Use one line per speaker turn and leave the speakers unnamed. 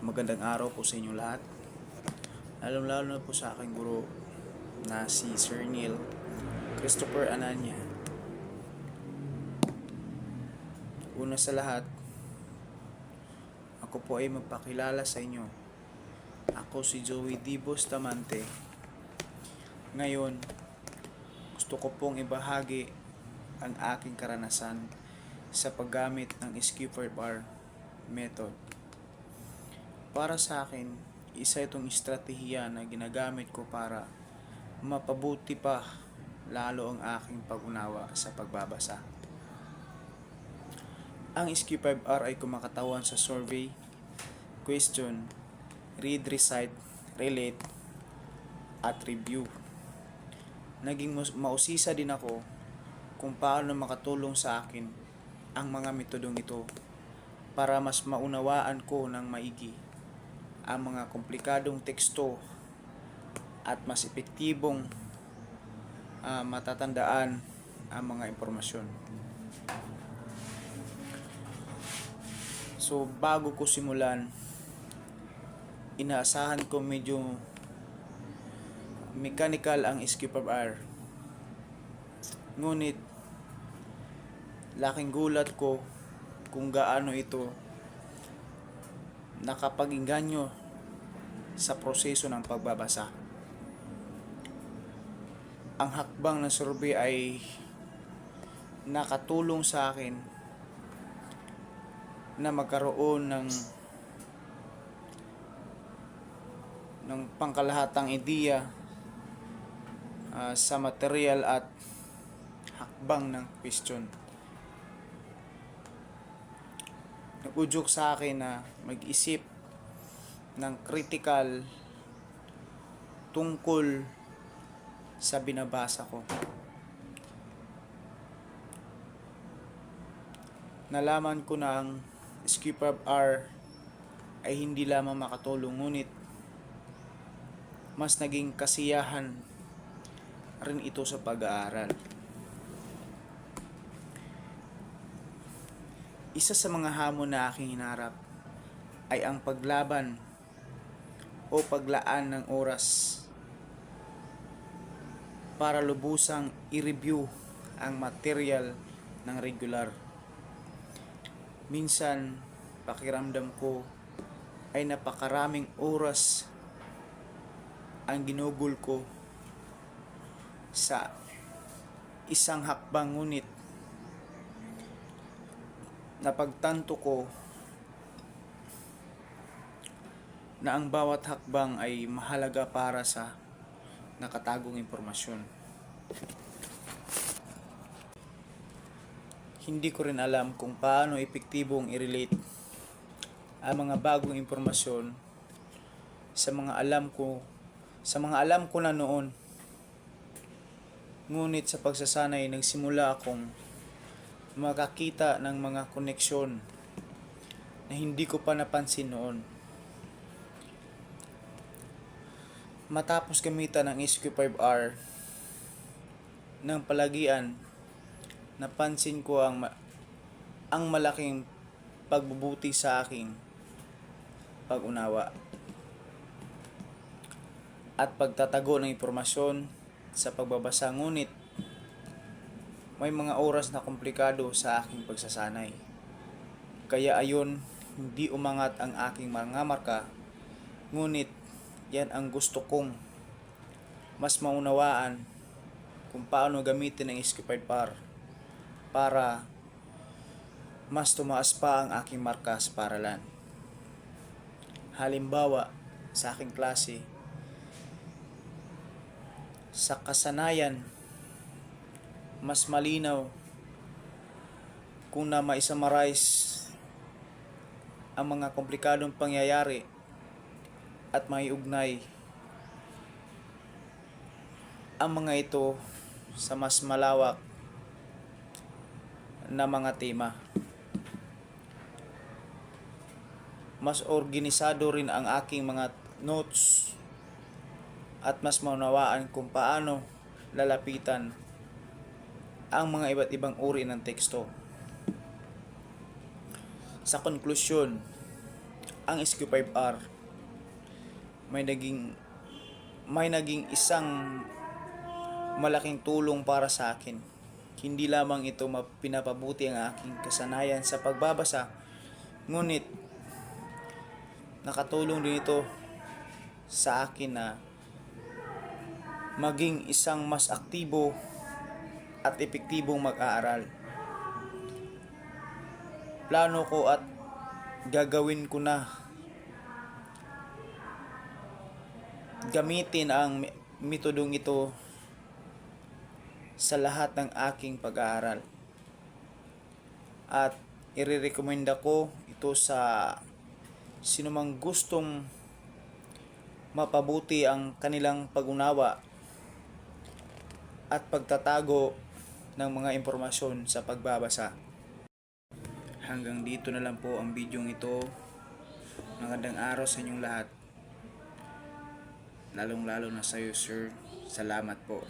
Magandang araw po sa inyo lahat. Lalo na po sa aking guro na si Sir Neil Christopher Ananya. Una sa lahat, ako po ay magpakilala sa inyo. Ako si Joey D. Bustamante. Ngayon, gusto ko pong ibahagi ang aking karanasan sa paggamit ng SQ4R method. Para sa akin, isa itong estratehiya na ginagamit ko para mapabuti pa lalo ang aking pag-unawa sa pagbabasa. Ang SQ5R ay kumakatawan sa survey, question, read, recite, relate, at review. Naging mausisa din ako kung paano makatulong sa akin ang mga metodong ito para mas maunawaan ko ng maigi ang mga komplikadong teksto at mas epektibong matatandaan ang mga impormasyon. So bago ko simulan, inaasahan ko medyo mechanical ang SQ5R. Ngunit laking gulat ko kung gaano ito nakapag-inganyo sa proseso ng pagbabasa. Ang hakbang ng survey ay nakatulong sa akin na magkaroon ng pangkalahatang ideya sa material at hakbang ng question. Nag-udyok sa akin na mag-isip ng critical tungkol sa binabasa ko. Nalaman ko na ang SQ5R ay hindi lamang makatulong, ngunit mas naging kasiyahan rin ito sa pag-aaral. Isa sa mga hamon na aking hinarap ay ang paglaban o paglaan ng oras para lubusang i-review ang material ng regular. Minsan, pakiramdam ko ay napakaraming oras ang ginugol ko sa isang hakbang, ngunit napagtanto ko na ang bawat hakbang ay mahalaga para sa nakatagong impormasyon. Hindi ko rin alam kung paano epektibong i-relate ang mga bagong impormasyon sa mga alam ko na noon. Ngunit sa pagsasanay, nagsimula akong makakita ng mga koneksyon na hindi ko pa napansin noon. Matapos gamitan ng SQ5R ng palagian, napansin ko ang malaking pagbubuti sa aking pag-unawa at pagtatago ng impormasyon sa pagbabasa, ngunit may mga oras na komplikado sa aking pagsasanay. Kaya ayon, hindi umangat ang aking mga marka, ngunit yan ang gusto kong mas maunawaan kung paano gamitin ang SQ5R para mas tumaas pa ang aking marka sa paaralan. Halimbawa, sa aking klase, sa kasanayan, mas malinaw kung na maisummarize ang mga komplikadong pangyayari at maiugnay ang mga ito sa mas malawak na mga tema. Mas organisado rin ang aking mga notes at mas maunawaan kung paano lalapitan ang mga iba't ibang uri ng teksto. Sa konklusyon, ang SQ5R may naging isang malaking tulong para sa akin. Hindi lamang ito pinapabuti ang aking kasanayan sa pagbabasa, ngunit nakatulong din ito sa akin na maging isang mas aktibo at epektibong mag-aaral. Plano ko at gagawin ko na gamitin ang metodong ito sa lahat ng aking pag-aaral. At irerekomenda ko ito sa sinumang gustong mapabuti ang kanilang pag-unawa at pagtatago ng mga impormasyon sa pagbabasa. Hanggang dito na lang po ang bidyong ito. Magandang araw sa inyong lahat. Lalong-lalo na sa iyo, sir. Salamat po.